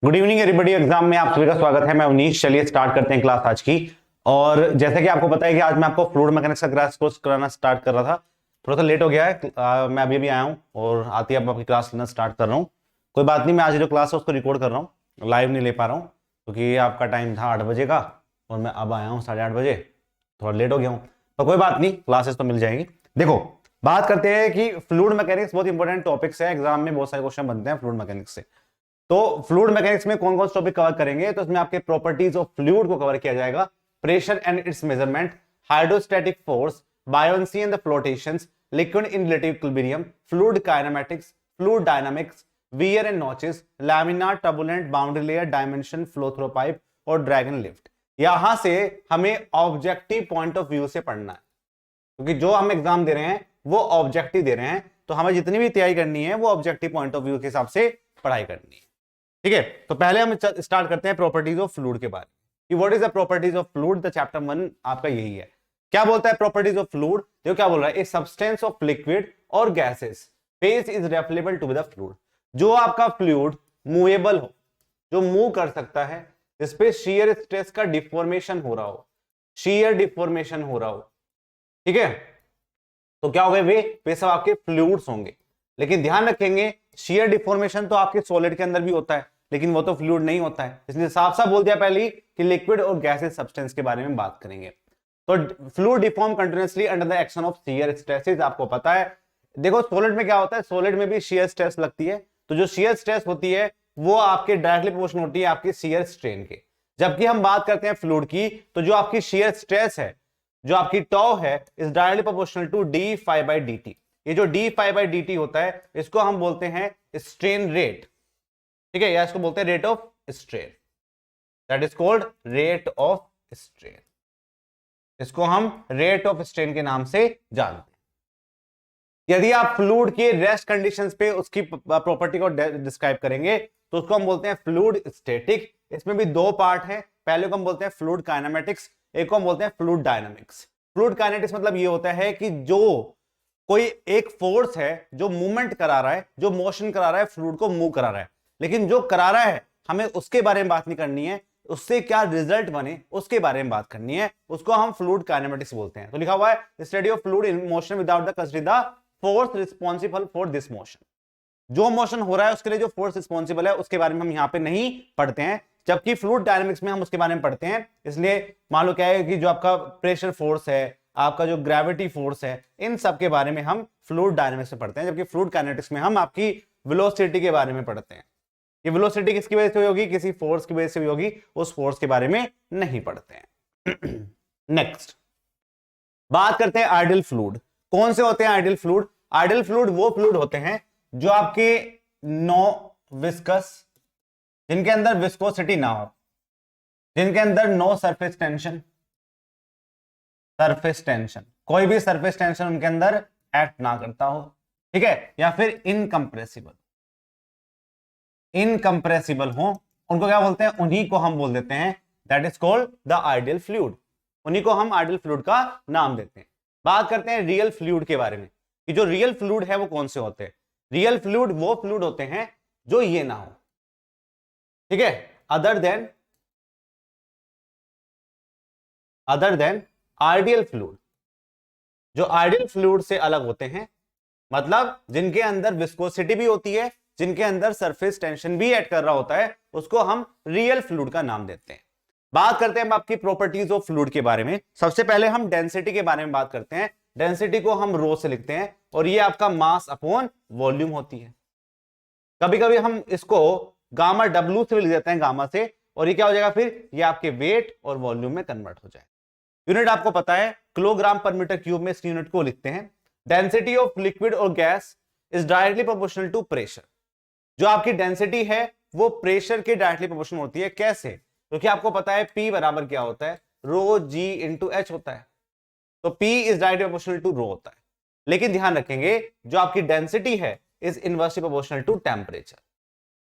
Good evening everybody. Exam में आप सभी का स्वागत है। मैं अवनीश। चलिए स्टार्ट करते हैं क्लास आज की। और जैसे कि आपको पता है कि आज मैं आपको फ्लूइड मैकेनिक्स का क्रैश कोर्स कराना स्टार्ट कर रहा था। थोड़ा सा लेट हो गया है। मैं अभी आया हूँ और आती है आपकी क्लास लेना स्टार्ट कर रहा हूँ। कोई बात नहीं, मैं आज जो क्लास है उसको रिकॉर्ड कर रहा हूँ, लाइव नहीं ले पा रहा हूँ क्योंकि आपका टाइम था 8 बजे का और मैं अब आया हूँ 8:30 बजे। थोड़ा लेट हो गया हूँ, तो कोई बात नहीं, क्लासेस तो मिल जाएंगी। देखो, बात करते हैं कि फ्लूइड मैकेनिक्स बहुत इंपॉर्टेंट टॉपिक्स है। एग्जाम में बहुत सारे क्वेश्चन बनते हैं फ्लूइड मैकेनिक्स से। तो फ्लूइड मैकेनिक्स में कौन कौन से टॉपिक कवर करेंगे, तो इसमें आपके प्रॉपर्टीज ऑफ फ्लूइड को कवर किया जाएगा, pressure and its measurement, hydrostatic force, buoyancy and the flotations, liquid in relative equilibrium, fluid kinematics, fluid dynamics, weir and notches, laminar, turbulent, boundary layer, dimension, flow through pipe और drag and lift. यहां से हमें objective point of view से पढ़ना है, क्योंकि जो हम एग्जाम दे रहे हैं वो ऑब्जेक्टिव दे रहे हैं, तो हमें जितनी भी तैयारी करनी है वो ऑब्जेक्टिव पॉइंट ऑफ व्यू के हिसाब से पढ़ाई करनी है। ठीक है, तो पहले हम स्टार्ट करते हैं प्रॉपर्टीज ऑफ फ्लूइड के बारे में। What is the properties of fluid. The chapter 1 आपका यही है। क्या बोलता है प्रॉपर्टीज ऑफ फ्लूइड? देखो क्या बोल रहा है, ए सब्सटेंस ऑफ लिक्विड और gases phase is referable to the fluid. जो आपका फ्लूइड मूवेबल हो, जो मूव कर सकता है, जिसपे शियर स्ट्रेस का डिफॉर्मेशन हो रहा हो, शियर डिफॉर्मेशन हो रहा हो, ठीक है, तो क्या हो गए वे सब आपके फ्लूइड्स होंगे। लेकिन ध्यान रखेंगे, शियर डिफॉर्मेशन तो आपके सॉलिड के अंदर भी होता है, लेकिन वो तो फ्लूइड नहीं होता है। इसलिए साफ साफ बोल दिया पहले ही कि लिक्विड और गैसेस सब्सटेंस के बारे में बात करेंगे। तो fluid deform continuously under the action of shear stresses. आपको पता है, देखो सॉलिड में क्या होता है, सॉलिड में भी शियर स्ट्रेस लगती है। तो जो शियर स्ट्रेस होती है वो आपके डायरेक्टली प्रोपोर्शनल होती है आपकी शियर स्ट्रेन के। जबकि हम बात करते हैं फ्लूइड की, तो जो आपकी शियर स्ट्रेस है, जो आपकी टॉ है, is directly proportional to d phi by d t. ये जो d phi by d t होता है, इसको हम बोलते हैं स्ट्रेन रेट। ठीक है, या इसको बोलते हैं rate of strain. That is called rate of strain. इसको हम रेट ऑफ स्ट्रेन के नाम से जानते हैं। यदि आप फ्लूइड के रेस्ट कंडीशंस पे उसकी प्रॉपर्टी को डिस्क्राइब करेंगे तो उसको हम बोलते हैं फ्लूइड स्टैटिक। इसमें भी दो पार्ट है, पहले को हम बोलते हैं फ्लूइड काइनेमैटिक्स, एक को हम बोलते हैं फ्लूइड डायनामिक्स। फ्लूइड काइनेटिक्स मतलब ये होता है कि जो कोई एक फोर्स है जो मूवमेंट करा रहा है, जो मोशन करा रहा है, फ्लूइड को मूव करा रहा है, लेकिन जो करा रहा है हमें उसके बारे में बात नहीं करनी है, उससे क्या रिजल्ट बने उसके बारे में बात करनी है, उसको हम फ्लूइड काइनेमैटिक्स बोलते हैं। तो लिखा हुआ है study of fluid in motion without the consider the force responsible for this motion. जो मोशन हो रहा है उसके लिए जो फोर्स रिस्पॉन्सिबल है उसके बारे में हम यहां पे नहीं पढ़ते हैं, जबकि फ्लूइड डायनामिक्स में हम उसके बारे में पढ़ते हैं। इसलिए मान लो क्या है कि जो आपका प्रेशर फोर्स है, आपका जो ग्रेविटी फोर्स है, इन सब के बारे में हम फ्लूइड डायनामिक्स में पढ़ते हैं, जबकि फ्लूइड काइनेटिक्स में हम आपकी वेलोसिटी के बारे में पढ़ते हैं। ये वेलोसिटी किसकी वजह से हुई होगी, किसी फोर्स की वजह से हुई होगी, उस फोर्स के बारे में नहीं पढ़ते हैं। नेक्स्ट बात करते हैं आइडियल फ्लूइड। कौन से होते हैं आइडियल फ्लूइड? आइडियल फ्लूइड वो फ्लूइड होते हैं जो आपके नो विस्कस, जिनके अंदर विस्कोसिटी ना हो, जिनके अंदर no surface tension, surface tension, कोई भी सरफेस टेंशन उनके अंदर एक्ट ना करता हो, ठीक है, या फिर इनकंप्रेसिबल, इनकंप्रेसिबल हो, उनको क्या बोलते हैं, उन्हीं को हम बोल देते हैं that is called the ideal fluid. उन्हीं को हम आइडियल फ्लूइड का नाम देते हैं। बात करते हैं रियल फ्लूइड के बारे में कि जो रियल फ्लूइड है वो कौन से होते हैं। रियल फ्लूइड वो फ्लूइड होते हैं जो ये ना हो, ठीक है, अदर देन आइडियल फ्लूइड। जो आइडियल फ्लूइड से अलग होते हैं, मतलब जिनके अंदर विस्कोसिटी भी होती है, जिनके अंदर सरफेस टेंशन भी ऐड कर रहा होता है, उसको हम रियल फ्लूइड का नाम देते हैं। बात करते हैं हम आपकी प्रॉपर्टीज ऑफ फ्लूइड के बारे में। सबसे पहले हम डेंसिटी के बारे में बात करते हैं। डेंसिटी को हम रो से लिखते हैं और ये आपका मास अपॉन वॉल्यूम होती है। कभी कभी हम इसको गामा डब्ल्यू से भी लिख देते हैं, गामा से, और ये क्या हो जाएगा फिर, ये आपके वेट और वॉल्यूम में कन्वर्ट हो जाएगा। यूनिट आपको पता है किलोग्राम पर मीटर क्यूब में इस यूनिट को लिखते हैं। डेंसिटी ऑफ लिक्विड और gas is directly proportional to pressure. जो आपकी डेंसिटी है वो प्रेशर के डायरेक्टली प्रोपोर्शनल होती है। कैसे? क्योंकि आपको पता है P बराबर क्या होता है, रो जी इंटू एच होता है, तो P is directly proportional to rho होता है। लेकिन ध्यान रखेंगे जो आपकी डेंसिटी है is inversely proportional to temperature,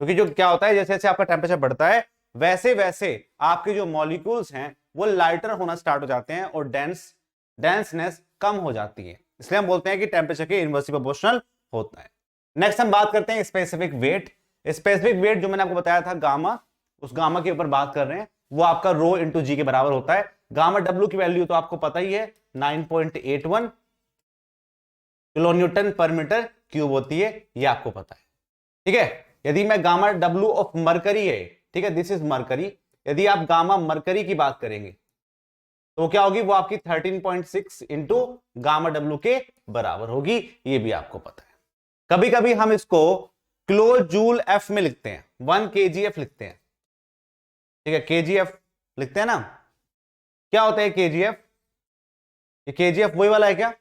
क्योंकि जो क्या होता है, जैसे जैसे आपका टेम्परेचर बढ़ता है वैसे वैसे आपके जो मॉलिक्यूल्स हैं वो लाइटर होना स्टार्ट हो जाते हैं और डेंसनेस कम हो जाती है। इसलिए हम बोलते हैं कि टेम्परेचर के इनवर्सली प्रोपोर्शनल होता है। नेक्स्ट हम बात करते हैं स्पेसिफिक वेट। स्पेसिफिक वेट जो मैंने आपको बताया था गामा, उस गामा के ऊपर बात कर रहे हैं, वो आपका रो इंटू जी के बराबर होता है। गामा डब्ल्यू की वैल्यू तो आपको पता ही है 9.81 किलो न्यूटन पर मीटर क्यूब होती है, ये आपको पता है। ठीक है, यदि मैं गामा डब्ल्यू ऑफ मरकरी है, ठीक है, दिस इज मरकरी, यदि आप गामा मरकरी की बात करेंगे तो क्या होगी, वो आपकी 13.6 इंटू गामा डब्ल्यू के बराबर होगी, ये भी आपको पता है। कभी कभी हम इसको किलो जूल एफ में लिखते हैं, 1 kgf लिखते हैं, ठीक है, kgf लिखते हैं ना। क्या होता है kgf? ये kgf वही वाला है क्या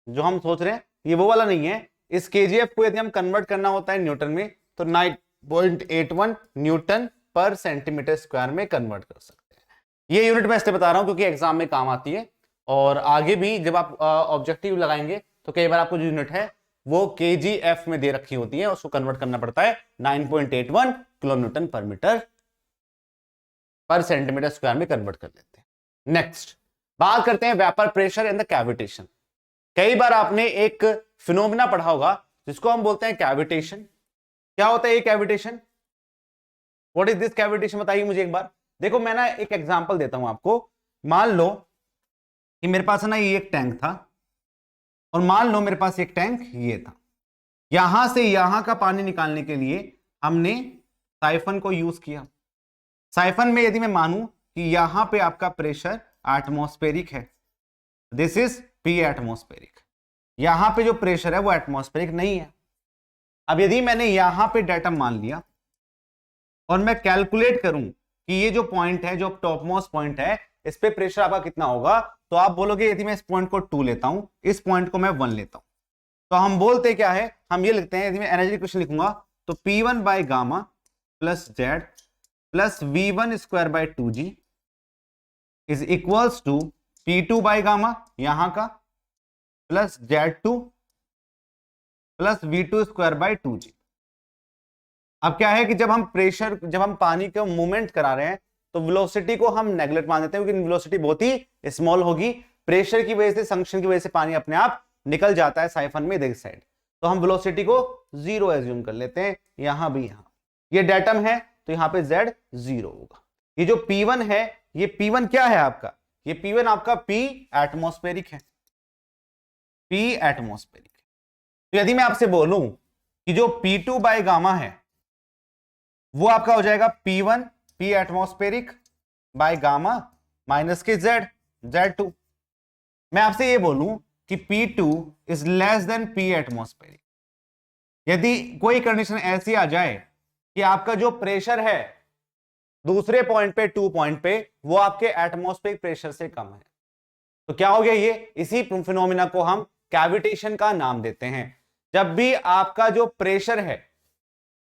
जो हम सोच रहे हैं? ये वो वाला नहीं है। इस kgf को यदि हम कन्वर्ट करना होता है न्यूटन में तो 9.81 न्यूटन पर सेंटीमीटर स्क्वायर में कन्वर्ट कर सकते हैं। ये यूनिट मैं इसलिए बता रहा हूं क्योंकि एग्जाम में काम आती है, और आगे भी जब आप ऑब्जेक्टिव लगाएंगे तो कई बार आपको जो यूनिट है वो kgf में दे रखी होती है, उसको कन्वर्ट करना पड़ता है 9.81 किलो न्यूटन पर मीटर पर सेंटीमीटर स्क्वायर में कन्वर्ट कर लेते हैं। नेक्स्ट बात करते हैं vapour pressure in the cavitation. कई बार आपने एक फिनोमिना पढ़ा होगा जिसको हम बोलते हैं कैविटेशन। क्या होता है ये cavitation? What is this cavitation? बताइए मुझे एक बार। देखो मैं ना एक एग्जांपल देता हूं आपको। मान लो कि मेरे पास है ना ये एक टैंक था, और मान लो मेरे पास एक टैंक ये था। यहां से यहां का पानी निकालने के लिए हमने साइफन को यूज किया। साइफन में यदि मैं मानूं कि यहां पे आपका प्रेशर एटमॉस्फेरिक है, दिस इज पी एटमॉस्फेरिक, यहां पे जो प्रेशर है वो एटमॉस्फेरिक नहीं है। अब यदि मैंने यहां पे डेटम मान लिया और मैं कैलकुलेट करूं कि ये जो पॉइंट है, जो टॉप मोस्ट पॉइंट है, इस पे प्रेशर आपका कितना होगा, तो आप बोलोगे यदि मैं इस पॉइंट को 2 लेता हूं, इस पॉइंट को मैं 1 लेता हूं, तो हम बोलते क्या है, हम ये लिखते हैं, यदि मैं एनर्जी इक्वेशन लिखूंगा तो P1 by gamma plus Z plus V1 square by 2G is equals to P2 by gamma यहां का plus Z2 plus V2 square by 2G। अब क्या है कि जब हम पानी का मूवमेंट करा रहे हैं तो वेलोसिटी को हम नेगलेक्ट मान देते हैं, क्योंकि वेलोसिटी बहुत ही स्मॉल होगी। प्रेशर की वजह से, संक्शन की वजह से पानी अपने आप निकल जाता है साइफन में इधर साइड, तो हम वेलोसिटी को 0 एज्यूम कर लेते हैं। यहां भी यहां ये डेटम है तो यहां पे Z 0 होगा। ये जो P1 है, ये P1 क्या है आपका? ये P1 आपका P एटमॉस्फेरिक है, P एटमॉस्फेरिक। तो यदि मैं आपसे बोलूं कि जो P2 बाय गामा है वो आपका हो जाएगा P1 P atmospheric by gamma minus के Z2। मैं आपसे ये बोलूं कि P2 is less then P atmospheric, यदि कोई कंडीशन ऐसी आ जाए कि आपका जो प्रेशर है दूसरे पॉइंट पे, 2 पॉइंट पे, वो आपके एटमॉस्फेरिक प्रेशर से कम है, तो क्या हो गया ये? इसी फिनोमिना को हम कैविटेशन का नाम देते हैं। जब भी आपका जो प्रेशर है,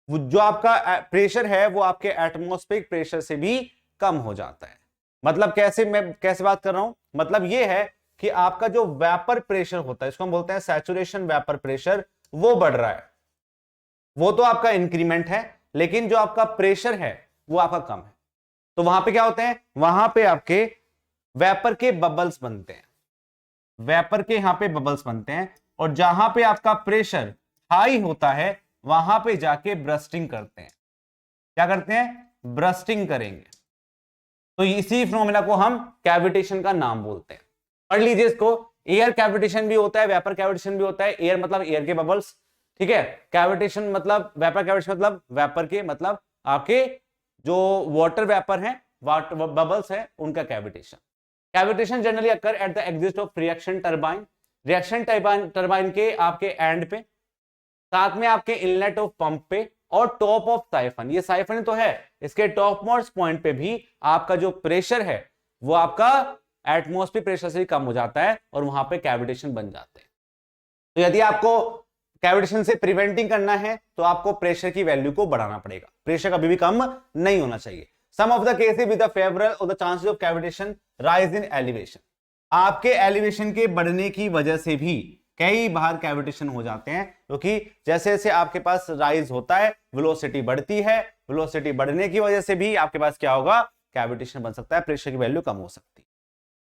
जो आपका प्रेशर है वो आपके एटमॉस्फेरिक प्रेशर से भी कम हो जाता है। मतलब कैसे, मैं कैसे बात कर रहा हूं, मतलब ये है कि आपका जो वेपर प्रेशर होता है, इसको हम बोलते हैं सैचुरेशन वेपर प्रेशर, वो बढ़ रहा है, वो तो आपका इंक्रीमेंट है, लेकिन जो आपका प्रेशर है वो आपका कम है। तो वहां पे क्या होते हैं, वहां पे आपके वेपर के बबल्स बनते हैं, वेपर के यहां पे बबल्स बनते हैं, और जहां पे आपका प्रेशर हाई होता है वहां पे जाके ब्रस्टिंग करते हैं। क्या करते हैं? ब्रस्टिंग करेंगे। तो इसी फिनोमेना को हम कैविटेशन का नाम बोलते हैं। पढ़ लीजिए इसको, एयर कैविटेशन भी होता है, वेपर कैविटेशन भी होता है। एयर मतलब एयर के बबल्स, ठीक है। कैविटेशन मतलब, वेपर कैविटेशन मतलब वेपर के, मतलब आपके जो वाटर वेपर है, वाटर बबल्स है, उनका cavitation. Cavitation generally occur at the exit of reaction turbine, reaction turbine के आपके एंड पे, साथ में आपके इनलेट ऑफ पंप पे, और टॉप ऑफ साइफन। ये साइफन तो है, इसके टॉप मोस्ट पॉइंट पे भी आपका जो प्रेशर है वो आपका एटमॉस्फेरिक प्रेशर से कम हो जाता है, और वहां पे कैविटेशन बन जाते हैं। तो यदि आपको कैविटेशन से प्रिवेंटिंग करना है तो आपको प्रेशर की वैल्यू को बढ़ाना पड़ेगा, प्रेशर कभी भी कम नहीं होना चाहिए। Some of the cases with the favourable और the chances of cavitation rise in elevation, आपके एलिवेशन के बढ़ने की वजह से भी कई बार कैविटेशन हो जाते हैं, क्योंकि जैसे जैसे आपके पास राइज होता है वेलोसिटी बढ़ती है, वेलोसिटी बढ़ने की वजह से भी आपके पास क्या होगा, कैविटेशन बन सकता है, प्रेशर की वैल्यू कम हो सकती है।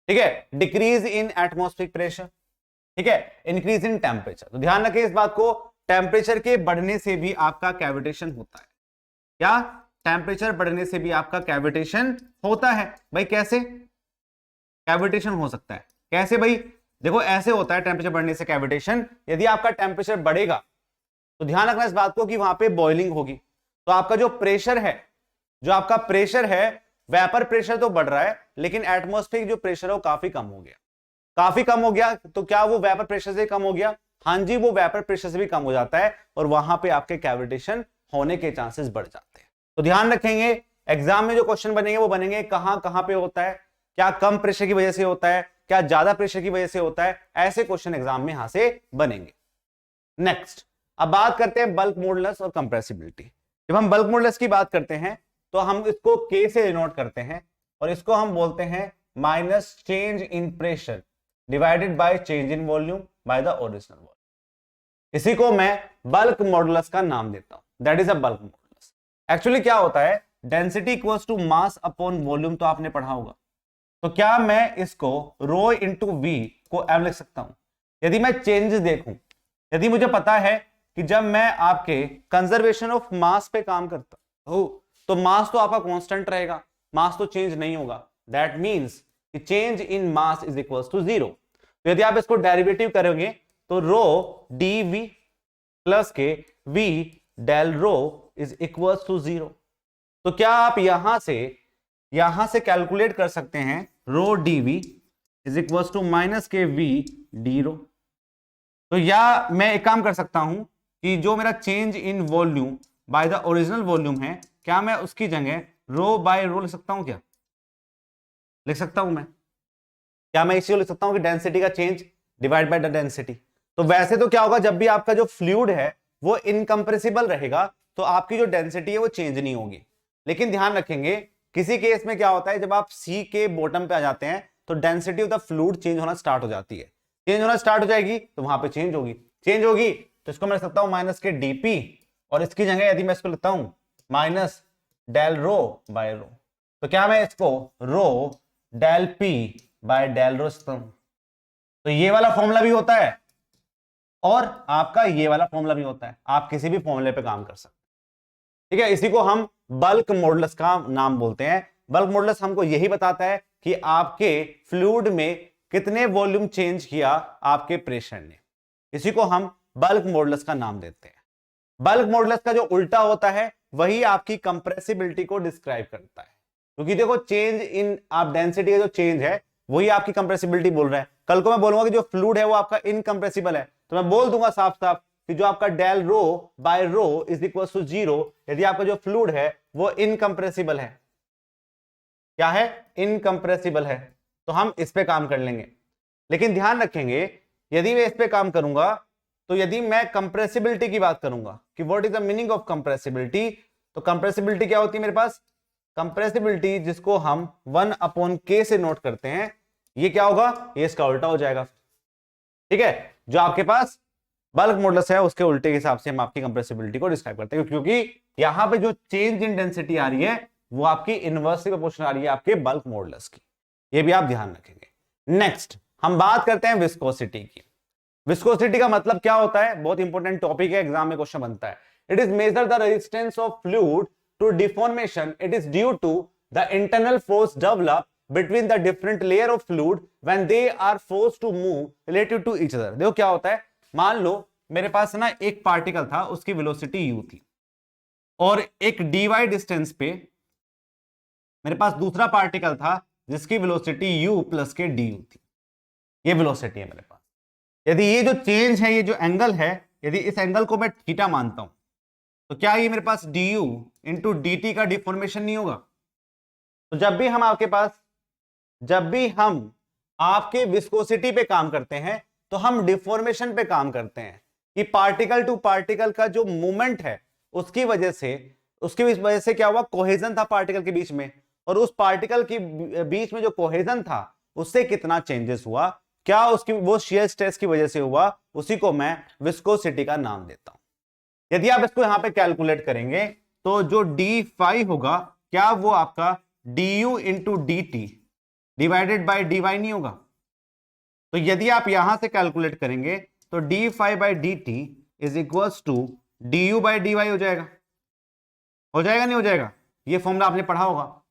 ठीक है, डिक्रीज इन एटमॉस्फेरिक प्रेशर, ठीक है, इंक्रीज इन टेम्परेचर। तो ध्यान रखें इस बात को, टेम्परेचर के बढ़ने से भी आपका कैविटेशन होता है। क्या टेम्परेचर बढ़ने से भी आपका कैविटेशन होता है। भाई कैसे कैविटेशन हो सकता है, कैसे भाई? देखो ऐसे होता है टेम्परेचर बढ़ने से कैविटेशन। यदि आपका टेम्परेचर बढ़ेगा तो ध्यान रखना इस बात को कि वहां पे बॉइलिंग होगी, तो आपका जो प्रेशर है, जो आपका प्रेशर है, वेपर प्रेशर तो बढ़ रहा है लेकिन एटमॉस्फेरिक जो प्रेशर है वो काफी कम हो गया, काफी कम हो गया। तो क्या वो वेपर प्रेशर से कम हो गया? हाँ जी, वो वेपर प्रेशर से भी कम हो जाता है और वहां पे आपके कैविटेशन होने के चांसेस बढ़ जाते हैं। तो ध्यान रखेंगे एग्जाम में जो क्वेश्चन बनेंगे वो बनेंगे कहां कहां पे होता है, क्या कम प्रेशर की वजह से होता है, क्या ज्यादा प्रेशर की वजह से होता है, ऐसे क्वेश्चन एग्जाम में यहां से बनेंगे। नेक्स्ट, अब बात करते हैं बल्क मॉडुलस और कंप्रेसिबिलिटी। जब हम बल्क मॉडुलस की बात करते हैं तो हम इसको K से डिनोट करते हैं और इसको हम बोलते हैं minus change in pressure divided by change in volume by the original volume. इसी को मैं बल्क मॉडुलस का नाम देता हूं, that is a bulk modulus. Actually क्या होता है, density equals to mass upon volume, तो आपने पढ़ा होगा। तो क्या मैं इसको रो इंटू वी को एम लिख सकता हूं? यदि मैं चेंजेस देखूं, यदि मुझे पता है कि जब मैं आपके कंजर्वेशन ऑफ मास पे काम करता हूं तो मास तो आपका कांस्टेंट रहेगा, मास तो चेंज नहीं होगा। दैट मींस कि change in mass is equals to zero. तो यदि आप इसको डेरिवेटिव करोगे तो रो डी वी प्लस के V del rho is equals to zero. तो क्या आप यहां से कैलकुलेट कर सकते हैं rho D V is equals to minus के वी डी रो। तो या मैं एक काम कर सकता हूं कि जो मेरा change in volume by the original volume है, क्या मैं उसकी जगह रो बाय रो लिख सकता हूं? क्या लिख सकता हूं मैं? क्या मैं इसी को लिख सकता हूं कि डेंसिटी का change divide by the density? तो वैसे तो क्या होगा, जब भी आपका जो फ्लूइड है वो इनकंप्रेसिबल रहेगा तो आपकी जो डेंसिटी है वो चेंज नहीं होगी। लेकिन ध्यान रखेंगे किसी केस में क्या होता है, जब आप सी के बॉटम पे आ जाते हैं तो density of the fluid change होना स्टार्ट हो जाती है। चेंज होना स्टार्ट हो जाएगी तो वहां पे चेंज होगी तो इसको मैं लिख सकता हूं माइनस के डीपी, और इसकी जगह यदि मैं इसको लिखता हूं minus del rho by rho, तो क्या मैं इसको rho del P by del rho लिखता हूं? तो ये वाला फॉर्मूला भी होता है और आपका ये वाला फॉर्मूला भी होता है, आप किसी भी फॉर्मूले पे काम कर सकते हैं। ठीक है, इसी को हम बल्क मॉडुलस का नाम बोलते हैं। बल्क मॉडुलस हमको यही बताता है कि आपके फ्लूइड में कितने वॉल्यूम चेंज किया आपके प्रेशर ने, इसी को हम बल्क मॉडुलस का नाम देते हैं। बल्क मॉडुलस का जो उल्टा होता है वही आपकी कंप्रेसिबिलिटी को डिस्क्राइब करता है, क्योंकि देखो चेंज इन आप डेंसिटी का जो चेंज है वही आपकी कंप्रेसिबिलिटी बोल रहा है। कल को मैं बोलूंगा कि जो फ्लूइड है वो आपका इनकंप्रेसिबल है तो मैं बोल दूंगा साफ साफ कि जो आपका del rho by rho is equal to zero, यदि आपका जो फ्लूइड है वो इनकंप्रेसिबल है। क्या है? इनकंप्रेसिबल है, तो हम इस पे काम कर लेंगे। लेकिन ध्यान रखेंगे यदि मैं इस पे काम करूंगा तो यदि मैं कंप्रेसिबिलिटी की बात करूंगा कि what is the meaning of compressibility, तो कंप्रेसिबिलिटी क्या होती है मेरे पास? कंप्रेसिबिलिटी जिसको हम 1/K से नोट करते हैं, ये क्या होगा? ये इसका उल्टा हो जाएगा। ठीक है, जो आपके पास बल्क मॉडुलस है उसके उल्टे के हिसाब से हम आपकी कंप्रेसिबिलिटी को डिस्क्राइब करते हैं, क्योंकि यहां पे जो चेंज इन डेंसिटी आ रही है वो आपकी इनवर्सली प्रोपोर्शनल आ रही है आपके बल्क मॉडुलस की, ये भी आप ध्यान रखेंगे। नेक्स्ट हम बात करते हैं विस्कोसिटी की। विस्कोसिटी का मतलब क्या होता है? बहुत इंपॉर्टेंट टॉपिक है, एग्जाम में क्वेश्चन बनता है। It is measure the resistance of fluid to deformation. It is due to the internal force develop between the different layer of fluid when they are forced to move relative to each other। देखो क्या होता है, मान लो मेरे पास ना एक particle था, उसकी वेलोसिटी u थी, और एक dy डिस्टेंस पे मेरे पास दूसरा पार्टिकल था जिसकी वेलोसिटी u प्लस के du थी। ये वेलोसिटी है मेरे पास। यदि ये जो चेंज है, ये जो एंगल है, यदि इस एंगल को मैं थीटा मानता हूं तो क्या ये मेरे पास du इंटू dt का डिफॉर्मेशन नहीं होगा? तो जब भी हम आपके विस्कोसिटी पे काम करते हैं तो हम डिफॉर्मेशन पे काम करते हैं कि पार्टिकल टू पार्टिकल का जो मूवमेंट है उसकी वजह से क्या हुआ? कोहेजन था पार्टिकल के बीच में, और उस पार्टिकल के बीच में जो कोहेजन था उससे कितना चेंजेस हुआ, क्या उसकी वो शियर स्ट्रेस की वजह से हुआ, उसी को मैं विस्कोसिटी का नाम देता हूं। यदि आप इसको यहां पे कैलकुलेट करेंगे तो जो d5 होगा, क्या वो आपका du into D T divided by dy नहीं होगा? तो यदि आप यहां से कैलकुलेट करेंगे तो d5 by d t is equal to du by dy हो जाएगा। हो जाएगा नहीं हो जाएगा? ये फॉर्मूला आपने पढ़ा होगा।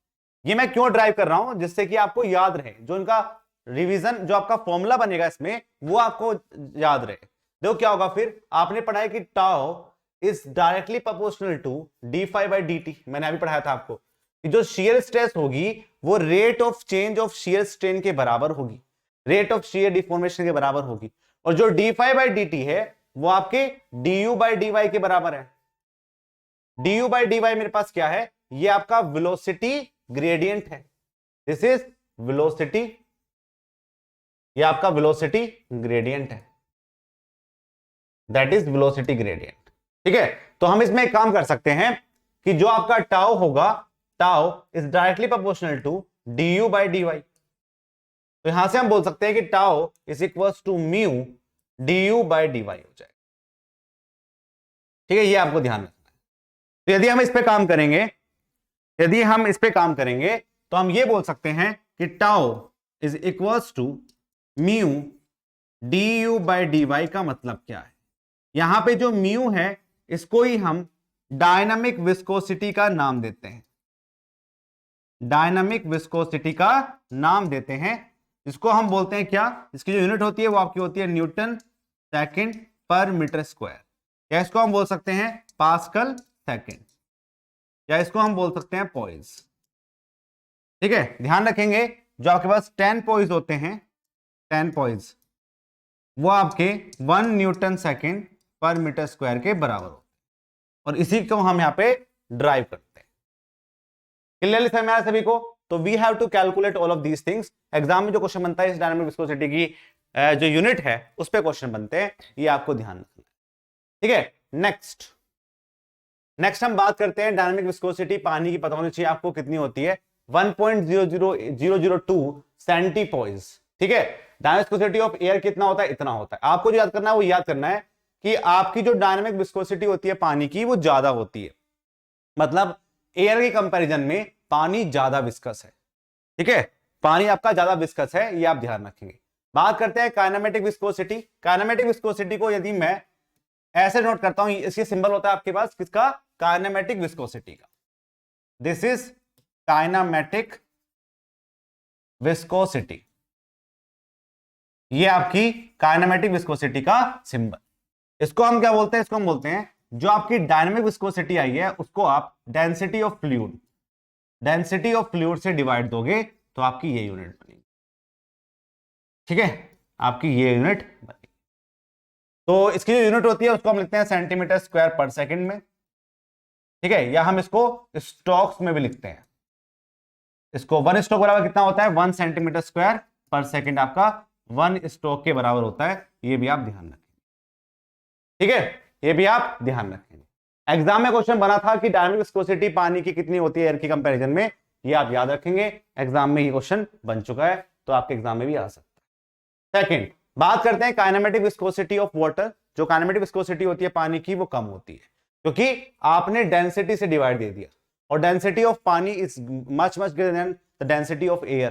ये मैं क्यों ड्राइव कर रहा हूं, जिससे कि आपको याद रहे, जो इनका रिवीजन, जो आपका फॉर्मूला बनेगा इसमें, वो आपको याद रहे। देखो क्या होगा फिर, आपने पढ़ा है कि tau is directly proportional to d phi by d t. मैंने अभी पढ़ाया था आपको कि जो शियर स्ट्रेस होगी वो rate of change of shear strain के बराबर होगी, रेट ऑफ शियर डिफॉर्मेशन के बराबर होगी। और जो d phi by d t है वो आपके d u by d y के बराबर है। D u by d y मेरे पास क्या है, ये आपका वेलोसिटी ग्रेडियंट है। दिस इज वेलोसिटी, ये आपका वेलोसिटी ग्रेडियंट है, दैट इज वेलोसिटी ग्रेडियंट। ठीक है, तो हम इसमें एक काम कर सकते हैं कि जो आपका टाउ होगा, tau is directly proportional to d u by d y. तो यहां से हम बोल सकते हैं कि tau is equal to mu d u by d y हो जाएगा। ठीक है, ये आपको ध्यान रखना है। तो यदि हम इस पे काम करेंगे, यदि हम इस पे काम करेंगे तो हम ये बोल सकते हैं कि tau is equals to mu d u by d y. का मतलब क्या है, यहां पे जो म्यू है इसको ही हम डायनामिक विस्कोसिटी का नाम देते हैं, डायनामिक विस्कोसिटी का नाम देते हैं। इसको हम बोलते हैं क्या, इसकी जो यूनिट होती है वो आपकी होती है न्यूटन सेकंड पर मीटर स्क्वायर, या इसको हम बोल सकते हैं पास्कल सेकंड, या इसको हम बोल सकते हैं पॉइज। ठीक है, ध्यान रखेंगे जो आपके पास 10 पॉइज होते हैं, 10 पॉइज, वो आपके 1 न्यूटन सेकंड पर मीटर स्क्वायर के बराबर होते हैं, और इसी को हम यहां पे ड्राइव करते हैं। क्लियरली समझ में आया सभी को? तो we have to calculate all of these things. Exam में जो क्वेश्चन बनता है इस डायनामिक विस्कोसिटी की जो यूनिट है उस पर क्वेश्चन बनते हैं, ये आपको ध्यान रखना है। ठीक है, नेक्स्ट हम बात करते हैं डायनामिक विस्कोसिटी पानी की पता होनी चाहिए आपको कितनी होती है, 1.00002 सेंटीपोइज। ठीक है, डायनामिक विस्कोसिटी ऑफ एयर कितना होता है, इतना होता है। आपको जो याद करना है वो याद करना है कि आपकी जो डायनामिक विस्कोसिटी होती है पानी की वो ज्यादा होती है, मतलब एयर के कंपैरिजन में पानी ज्यादा विस्कस है। ठीक है, पानी आपका ज्यादा विस्कस है, ये आप ध्यान रखेंगे। बात करते हैं काइनेमेटिक विस्कोसिटी। काइनेमेटिक विस्कोसिटी को यदि मैं ऐसे नोट करता हूं, इसके सिंबल होता है आपके पास किसका, काइनेमेटिक विस्कोसिटी का। दिस इज काइनेमेटिक विस्कोसिटी, ये आपकी काइनेमेटिक विस्कोसिटी का सिंबल। इसको हम क्या बोलते हैं, इसको हम बोलते हैं जो आपकी डायनामिक विस्कोसिटी आई है उसको आप density of fluid, density of fluid से डिवाइड दोगे तो आपकी ये यूनिट बनेगी। ठीक है, आपकी ये यूनिट बनेगी। तो इसकी जो यूनिट होती है उसको हम लिखते हैं सेंटीमीटर स्क्वायर पर सेकंड में। ठीक है, या हम इसको स्टॉक्स में भी लिखते हैं। इसको 1 स्टॉक बराबर कितना होता है, 1 सेंटीमीटर स्क्वायर पर सेकंड आपका 1 स्टॉक के बराबर होता है। ये भी आप ध्यान रखेंगे। ठीक है, ये भी आप ध्यान रखेंगे। एग्जाम में क्वेश्चन बना था कि डायनामिक विस्कोसिटी पानी की कितनी होती है एयर की कंपैरिजन में, ये आप याद रखेंगे। एग्जाम में ये क्वेश्चन बन चुका है, तो आपके एग्जाम में भी आ सकता है। सेकंड, बात करते हैं काइनेमेटिक विस्कोसिटी ऑफ वाटर। जो काइनेमेटिक विस्कोसिटी होती है पानी की वो कम होती है क्योंकि आपने डेंसिटी से डिवाइड दे दिया, और डेंसिटी ऑफ पानी is much greater than the density of air.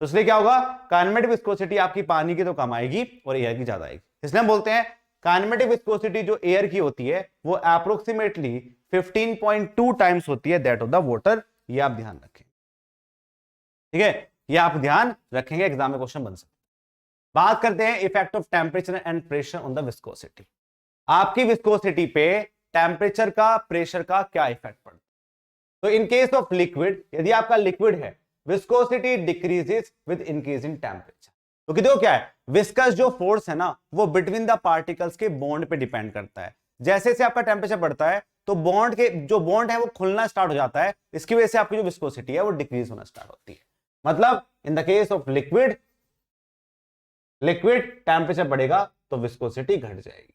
तो इसलिए क्या होगा, काइनेमेटिक विस्कोसिटी आपकी पानी की तो कम आएगी और एयर की ज्यादा आएगी। इसलिए हम बोलते हैं काइनेमेटिक विस्कोसिटी जो एयर की होती है वो अप्रोक्सीमेटली 15.2 टाइम्स होती है दैट ऑफ द वाटर। ये आप ध्यान रखें। ठीक है, ये आप ध्यान रखेंगे, एग्जाम में क्वेश्चन बन सकता है। बात करते हैं effect of temperature and pressure on the viscosity. आपकी विस्कोसिटी पे टेम्परेचर का, प्रेशर का क्या इफेक्ट पड़ता है। तो इन केस ऑफ लिक्विड, यदि आपका लिक्विड है, viscosity decreases with increase in temperature. क्योंकि देखो क्या है, विस्कस जो फोर्स है ना वो बिटवीन द पार्टिकल्स के बॉन्ड पे डिपेंड करता है। जैसे जैसे आपका टेम्परेचर बढ़ता है तो बॉन्ड के जो बॉन्ड है वो खुलना स्टार्ट हो जाता है, इसकी वजह से आपकी जो विस्कोसिटी है वो डिक्रीज होना स्टार्ट होती है। मतलब इन the case of liquid temperature बढ़ेगा तो विस्कोसिटी घट जाएगी।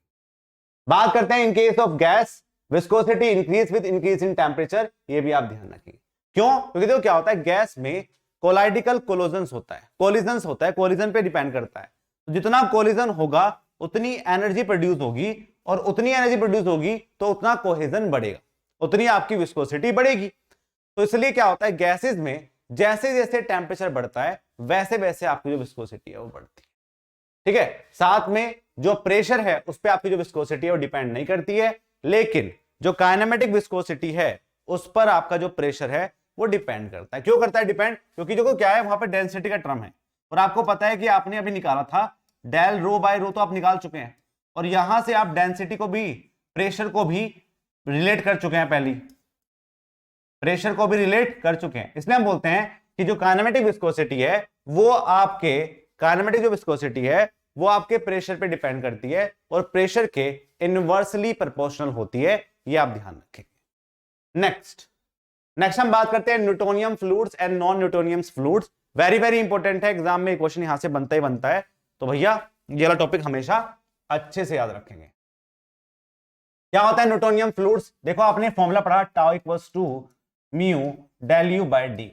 बात करते हैं in case of gas, viscosity increase with increase in temperature. ये भी आप ध्यान रखिए। क्यों, क्योंकि देखो क्या होता है, गैस में कोलाइडिकल कोलिजन्स होता है, कोलिजन्स होता है, कोलिजन पे डिपेंड करता है। तो जितना कोलिजन होगा उतनी एनर्जी प्रोड्यूस होगी, और उतनी एनर्जी प्रोड्यूस होगी तो उतना कोहेजन बढ़ेगा, उतनी आपकी विस्कोसिटी बढ़ेगी। तो इसलिए क्या होता है, गैसेस में जैसे जैसे टेम्परेचर बढ़ता है वैसे वैसे आपकी जो विस्कोसिटी है वो बढ़ती है। ठीक है, साथ में जो प्रेशर है उस पर आपकी जो विस्कोसिटी है वो डिपेंड नहीं करती है, लेकिन जो काइनेमेटिक विस्कोसिटी है उस पर आपका जो प्रेशर है वो डिपेंड करता है। क्यों करता है डिपेंड? क्योंकि जो क्या है वहां पे डेंसिटी का टर्म है, और आपको पता है कि आपने अभी निकाला था डेल रो बाय रो, तो आप निकाल चुके हैं, और यहां से आप डेंसिटी को भी प्रेशर को भी रिलेट कर चुके हैं, पहली प्रेशर को भी रिलेट कर चुके हैं। इसलिए हम बोलते हैं कि जो काइनेमेटिक विस्कोसिटी है वो आपके काइनेमेटिक जो विस्कोसिटी है वो आपके प्रेशर पे डिपेंड करती है, और प्रेशर के इनवर्सली प्रोपोर्शनल होती है, ये आप ध्यान रखेंगे। नेक्स्ट हम बात करते हैं Newtonian fluids and non Newtonian fluids. Very very important है, एग्जाम में क्वेश्चन यहां से बनता ही बनता है, तो भैया ये वाला टॉपिक हमेशा अच्छे से याद रखेंगे। क्या होता है न्यूटोनियम फ्लूइड्स? देखो आपने फॉर्मूला पढ़ा tau equals to mu del u by d.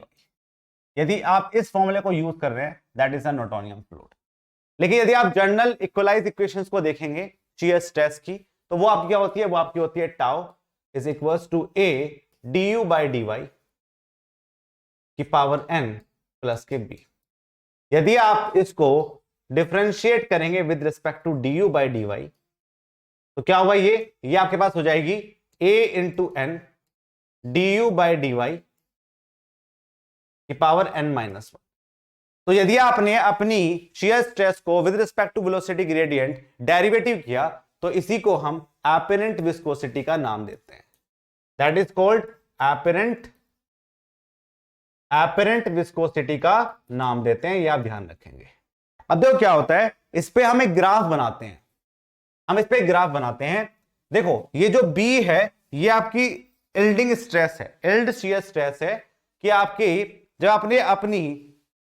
यदि आप इस फॉर्मूले को यूज कर रहे हैं that is a Newtonian fluid. लेकिन यदि आप जनरल इक्वलाइज इक्वेशंस को देखेंगे शियर स्ट्रेस की, तो वो आपकी क्या होती है? वो आपकी होती है tau is equals to A d u by d y की पावर n प्लस के बी। यदि आप इसको डिफरेंशिएट करेंगे with respect to d u by d y, तो क्या होगा? ये आपके पास हो जाएगी a into n d u by d y की पावर n माइनस वन। तो यदि आपने अपनी शियर स्ट्रेस को with respect to velocity gradient derivative किया, तो इसी को हम एपरेंट विस्कोसिटी का नाम देते हैं। That is called apparent viscosity का नाम देते हैं, ये आप ध्यान रखेंगे। अब देखो क्या होता है, इस पे हम एक ग्राफ बनाते हैं, देखो ये जो B है ये आपकी यील्डिंग स्ट्रेस है, यील्ड शियर स्ट्रेस है, कि आपकी जब आपने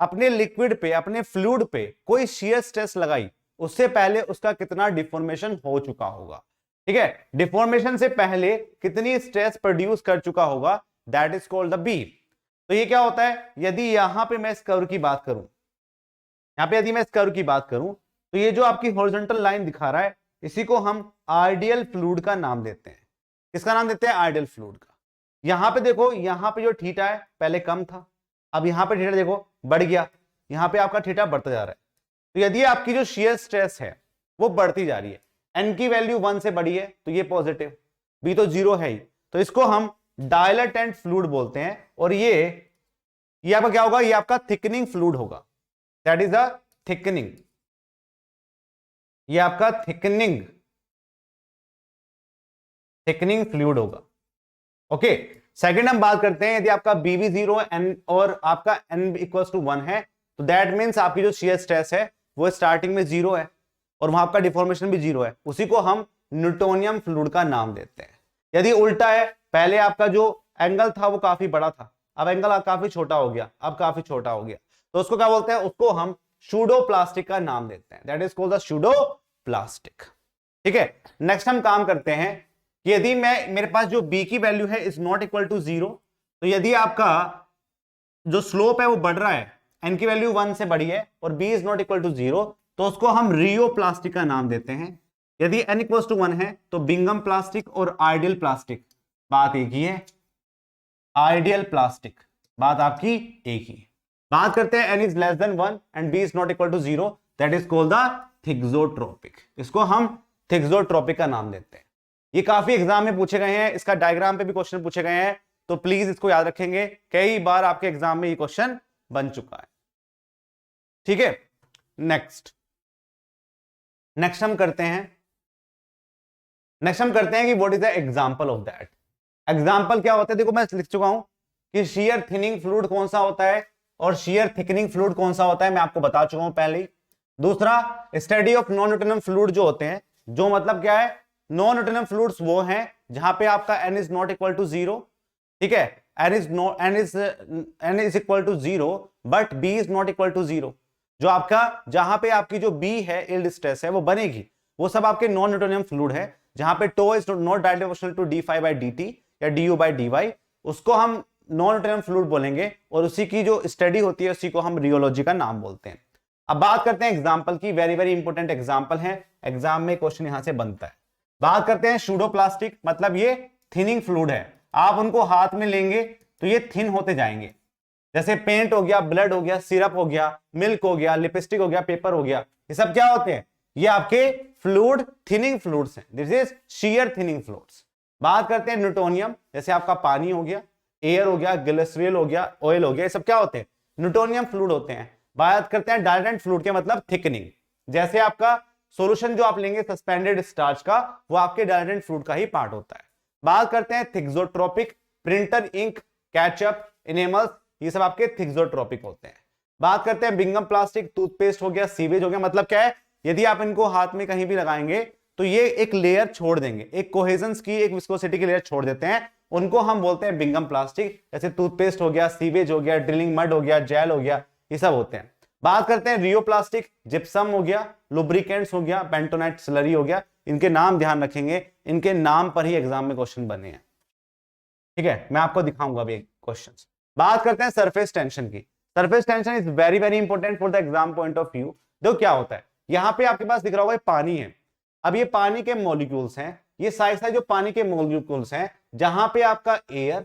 अपने लिक्विड पे, अपने फ्लूइड पे कोई शियर स्ट्रेस लगाई, उससे पहले उसका कितना डिफॉर्मेशन हो चुका होगा। ठीक है, डिफॉर्मेशन से पहले कितनी स्ट्रेस प्रोड्यूस कर चुका होगा, that is called the B. तो ये क्या होता है? यदि यहां पे मैं इस कर्व की बात करूं, तो ये जो आपकी हॉरिजॉन्टल लाइन दिखा रहा है, इसी को हम आइडियल फ्लूइड का नाम देते हैं। किसका नाम देते हैं? आइडियल फ्लूइड का। यहां पे देखो, यहां पे जो थीटा है पहले कम था, अब यहां पे थीटा देखो बढ़ गया, यहां पे आपका थीटा बढ़ता जा रहा है। तो यदि आपकी जो शियर स्ट्रेस है वो बढ़ती जा रही है, n की वैल्यू 1 से बड़ी है तो ये पॉजिटिव, b तो 0 है ही, तो इसको हम डायलेटेंट फ्लूइड बोलते हैं। और ये आपका क्या होगा? ये आपका थिकनिंग फ्लूइड होगा, दैट इज अ थिकनिंग, ये आपका थिकनिंग फ्लूइड होगा। ओके, सेकंड हम बात करते हैं, यदि आपका बी भी 0 है और आपका n इक्वल्स टू 1 है, तो दैट मीन्स आपकी जो शियर स्ट्रेस है वो स्टार्टिंग में 0 है और वहां आपका डिफॉर्मेशन भी 0 है, उसी को हम न्यूटोनियम फ्लूइड का नाम देते हैं। यदि उल्टा है, पहले आपका जो एंगल था वो काफी बड़ा था, अब एंगल काफी छोटा हो गया, तो उसको क्या बोलते हैं? उसको हम सूडो प्लास्टिक का नाम देते हैं, that is called the pseudo plastic. ठीक है, नेक्स्ट हम काम करते हैं कि यदि मेरे पास जो b की वैल्यू है इज नॉट इक्वल टू 0, तो यदि आपका जो स्लोप है वो बढ़ रहा है, n की वैल्यू 1 से बड़ी है और b is not equal to 0, तो उसको हम रियो प्लास्टिक का नाम देते हैं। यदि n इक्वल टू 1 है तो बिंगम प्लास्टिक और आइडियल प्लास्टिक, बात एक ही है, आइडियल प्लास्टिक बात आपकी एक ही। बात करते हैं n is less than 1 and b is not equal to 0, that is called the thixotropic, इसको हम थिक्सोट्रोपिक का नाम देते हैं। ये काफी एग्जाम में पूछे गए हैं, इसका डायग्राम पे भी क्वेश्चन पूछे गए हैं, तो प्लीज इसको याद रखेंगे, कई बार आपके एग्जाम में ये क्वेश्चन बन चुका है। ठीक है, नेक्स्ट हम करते हैं कि what is the example of that. Example क्या होता है? देखो मैं लिख चुका हूं कि शियर थिनिंग फ्लूइड कौन सा होता है और शियर थिकनिंग फ्लूइड कौन सा होता है, मैं आपको बता चुका हूं पहले ही। दूसरा, स्टडी ऑफ नॉन न्यूटोनियम फ्लूइड जो होते हैं, जो मतलब क्या है, नॉन न्यूटोनियम फ्लूइड्स वो हैं जहां पे आपका n is not equal to 0, ठीक है, n is equal to 0 but b is not equal to 0, जो आपका जहां पे आपकी जो b है यील्ड स्ट्रेस है वो बनेगी, वो सब आपके नॉन न्यूटोनियम फ्लूइड है। जहां पे tau is not directional to d5 by dt या du by dy, उसको हम नॉन न्यूटोनियम फ्लूइड बोलेंगे, और उसी की जो स्टडी होती है उसी को हम रियोलॉजी का नाम बोलते हैं। अब बात करते हैं एग्जाम्पल की, वेरी वेरी इंपॉर्टेंट एग्जाम्पल है, एग्जाम में क्वेश्चन यहां से बनता है। बात करते हैं सूडो प्लास्टिक, मतलब ये थिनिंग फ्लूइड है, आप उनको हाथ में लेंगे तो ये थिन होते जाएंगे, जैसे पेंट हो गया, ब्लड हो गया, सिरप हो गया, मिल्क हो गया, लिपस्टिक हो गया, पेपर हो गया, ये सब क्या होते हैं? ये आपके फ्लूइड थिनिंग फ्लूइड्स हैं, this is shear thinning fluids. बात करते हैं न्यूटोनियम, जैसे आपका पानी हो गया, एयर हो गया, ग्लिसरॉल हो गया, ऑयल हो गया, ये सब क्या होते हैं? न्यूटोनियम फ्लूइड होते हैं। बात करते हैं डाइल्यूटेंट फ्लूइड के, मतलब थिकनिंग, जैसे आपका सॉल्यूशन जो आप लेंगे सस्पेंडेड स्टार्च का, वो आपके डाइल्यूटेंट फ्लूइड का ही पार्ट होता है। बात करते हैं थिक्सोट्रोपिक, प्रिंटर इंक, केचअप, इनेमल्स, ये सब आपके थिक्सोट्रोपिक होते हैं। बात करते हैं बिंगम प्लास्टिक, टूथपेस्ट हो गया, सीवेज हो गया, मतलब क्या है, यदि आप इनको हाथ में कहीं भी लगाएंगे तो ये एक लेयर छोड़ देंगे, एक कोहेजन्स की, एक विस्कोसिटी की लेयर छोड़ देते हैं, उनको हम बोलते हैं बिंगम प्लास्टिक। जैसे टूथपेस्ट हो गया, सीवेज हो गया, ड्रिलिंग मड हो गया, जेल हो गया, ये सब होते हैं। बात करते हैं रियो प्लास्टिक, जिप्सम हो गया, लुब्रिकेंट्स हो गया, बेंटोनाइट स्लरी हो गया, इनके नाम ध्यान रखेंगे, इनके नाम पर ही एग्जाम में क्वेश्चन बने हैं, ठीक है, मैं आपको दिखाऊंगा अभी क्वेश्चन। बात करते हैं सरफेस टेंशन की। Surface tension is very very important for the exam point of view. देखो क्या होता है, यहां पे आपके पास दिख रहा होगा पानी है, अब ये पानी के मॉलिक्यूल्स हैं, ये साइज है जो पानी के मॉलिक्यूल्स हैं, जहां पे आपका एयर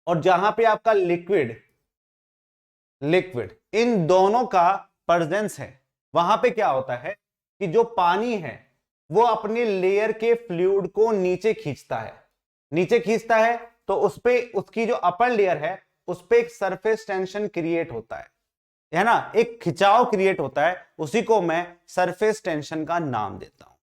और जहां पे आपका लिक्विड, इन दोनों का प्रेजेंस है, वहां पे क्या होता है कि जो पानी है वो अपने लेयर के फ्लूइड को नीचे खींचता है, तो उस पे उसकी जो अपर लेयर है उस पे एक सरफेस टेंशन क्रिएट होता है ना, एक खिंचाव क्रिएट होता है, उसी को मैं सरफेस टेंशन का नाम देता हूं।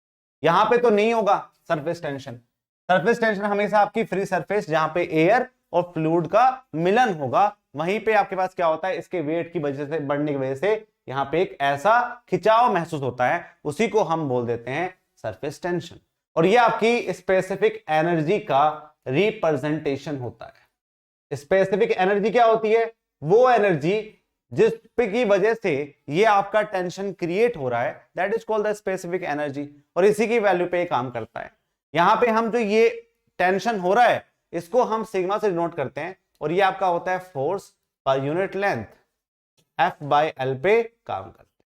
यहां पे तो नहीं होगा सरफेस टेंशन हमेशा आपकी फ्री सरफेस, जहां पे एयर और फ्लूइड का मिलन होगा, वहीं पे आपके पास क्या होता है, इसके वेट की वजह से, बढ़ने की वजह से यहां पे एक ऐसा खिंचाव महसूस होता है, उसी को हम बोल देते हैं सरफेस टेंशन। और ये आपकी स्पेसिफिक एनर्जी का रिप्रेजेंटेशन होता है। स्पेसिफिक एनर्जी क्या होती है? वो एनर्जी जिस की वजह से ये आपका टेंशन क्रिएट हो रहा है, that is called the specific energy, और इसी की वैल्यू पे काम करता है। यहां पे हम जो ये टेंशन हो रहा है इसको हम सिग्मा से डिनोट करते हैं, और ये आपका होता है force per unit length, F/L पे काम करते हैं,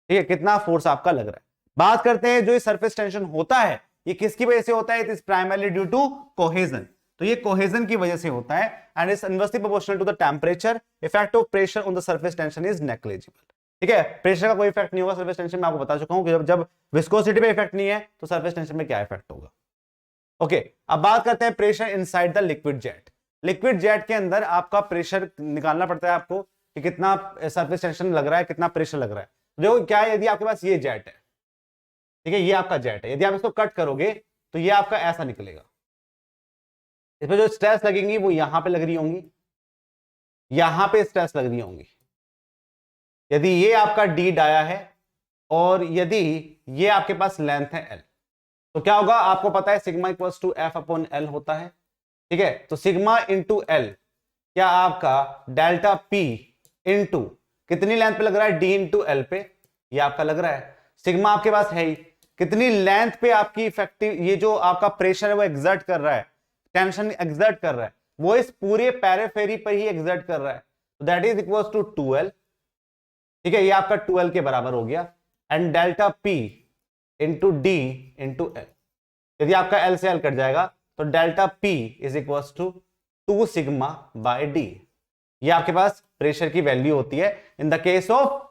ठीक है, कितना फोर्स आपका लग रहा है। बात करते हैं जो ये सरफेस टेंशन होता है ये किसकी वजह से होता है? It is primarily due to cohesion, तो ये कोहेजन की वजह से होता है, and is inversely proportional to the temperature. Effect of pressure on the surface tension is negligible, ठीक है, प्रेशर का कोई इफेक्ट नहीं होगा सरफेस टेंशन में, आपको बता चुका हूं कि जब विस्कोसिटी पे इफेक्ट नहीं है तो सरफेस टेंशन में क्या इफेक्ट होगा। ओके, अब बात करते हैं pressure inside the liquid jet. Liquid jet के अंदर आपका प्रेशर निकालना पड़ता है आपको कि कितना सरफेस टेंशन लग रहा है, कितना प्रेशर लग रहा है। देखो क्या है, यदि आपके पास ये जेट है, ठीक है, ये आपका जेट है, यदि आप इसको कट करोगे तो ये आपका ऐसा निकलेगा, इसमें जो स्ट्रेस लगेंगी वो यहां पे लग रही होंगी, यहां पे स्ट्रेस लग रही होंगी। यदि ये आपका डी डाया है और यदि ये आपके पास लेंथ है एल, तो क्या होगा? आपको पता है सिग्मा इक्वल्स टू F/L होता है, ठीक है, तो सिग्मा इंटू एल क्या आपका डेल्टा पी इंटू कितनी लेंथ पे लग रहा है? डी इंटू एल पे, ये आपका लग रहा है। सिग्मा आपके पास है ही, कितनी लेंथ पे आपकी इफेक्टिव ये जो आपका प्रेशर है वो एग्जर्ट कर रहा है, टेंशन एग्जर्ट कर रहा है, वो इस पूरे पेरिफेरी पर ही एग्जर्ट कर रहा है, तो that is equals to 2L, ठीक है, ये आपका 2L के बराबर हो गया, and delta P into D into L, यदि आपका एल से एल कट जाएगा तो delta P is equals to 2 sigma by D, ये आपके पास प्रेशर की वैल्यू होती है in the case of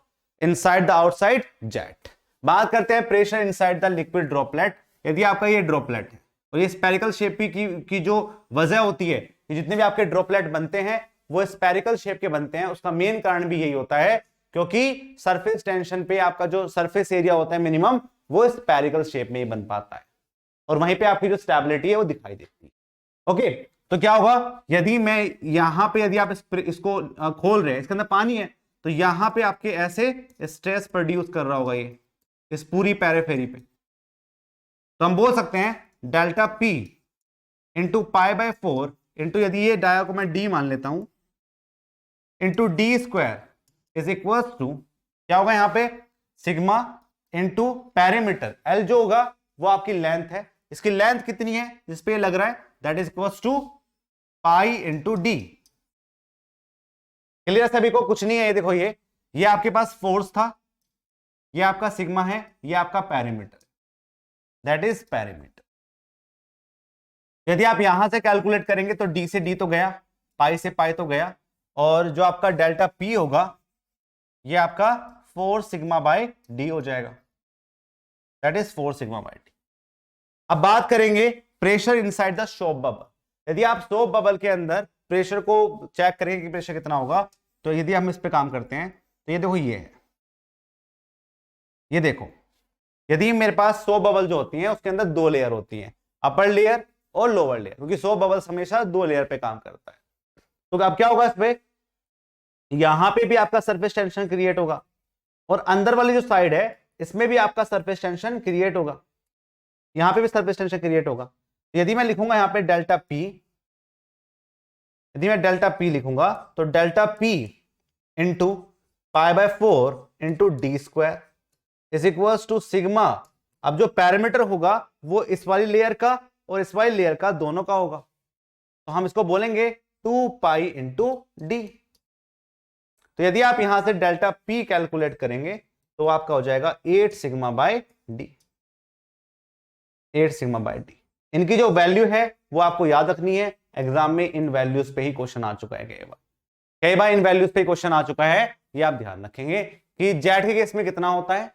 inside the outside jet. बात करते हैं pressure inside the liquid droplet. यदि आपका ये ड्रॉपलेट है और ये स्पेरिकल शेप की जो वजह होती है, जितने भी आपके ड्रॉपलेट बनते हैं वो स्पेरिकल शेप के बनते हैं, उसका मेन कारण भी यही होता है क्योंकि सरफेस टेंशन पे आपका जो सरफेस एरिया होता है मिनिमम, वो स्पेरिकल शेप में ही बन पाता है, और वहीं पे आपकी जो स्टेबिलिटी है वो दिखाई देती है। ओके, तो क्या होगा, यदि मैं यहां पे, यदि आप इसको खोल रहे हैं, इसके अंदर पानी है, तो यहां पे आपके ऐसे स्ट्रेस प्रोड्यूस कर रहा होगा ये इस पूरी पेरिफेरी पे, तो हम बोल सकते हैं डेल्टा पी इंटू π/4 इंटू, यदि ये डाया को मैं डी मान लेता हूं, into D square is equal to क्या होगा यहां पे? सिग्मा इंटू पेरीमीटर, एल जो होगा वो आपकी लेंथ है, इसकी लेंथ कितनी है जिसपे ये लग रहा है, that is equal to pi into D. Clear सभी को? कुछ नहीं है, ये देखो, ये आपके पास फोर्स था, ये आपका सिग्मा है, ये आपका पेरीमीटर, दैट इज पेरीमीटर। यदि आप यहां से कैलकुलेट करेंगे तो डी से डी तो गया, पाई से पाई तो गया, और जो आपका डेल्टा पी होगा ये आपका 4 सिग्मा बाय डी हो जाएगा, that is 4 sigma by D. अब बात करेंगे pressure inside the soap bubble. यदि आप सोप बबल के अंदर प्रेशर को चेक करेंगे कि प्रेशर कितना होगा, तो यदि हम इस पे काम करते हैं तो ये देखो, ये है, ये देखो, यदि मेरे पास सोप बबल जो होती है उसके अंदर दो लेयर होती हैं, अपर लेयर और लोअर लेयर, क्योंकि सोप बबल्स हमेशा दो लेयर पे काम करता है। तो अब क्या होगा, इस पे यहां पे भी आपका सरफेस टेंशन क्रिएट होगा और अंदर वाली जो साइड है इसमें भी आपका सरफेस टेंशन क्रिएट होगा, यहां पे भी सरफेस टेंशन क्रिएट होगा। यदि मैं लिखूंगा यहां पे डेल्टा पी, यदि मैं डेल्टा पी लिखूंगा तो डेल्टा पी इंटू π/4 इंटू D square is equals to sigma. अब जो पैरामीटर होगा वो इस वाली लेयर का और इस वाली लेयर का दोनों का होगा, तो हम इसको बोलेंगे 2π इंटू डी। तो यदि आप यहां से डेल्टा पी कैलकुलेट करेंगे तो आपका हो जाएगा 8 sigma by D, 8 sigma by D. इनकी जो वैल्यू है वो आपको याद रखनी है, एग्जाम में इन वैल्यूज पे ही क्वेश्चन आ चुका है, कई बार इन वैल्यूज पे क्वेश्चन आ चुका है। ये आप ध्यान रखेंगे कि जेट के केस में कितना होता है,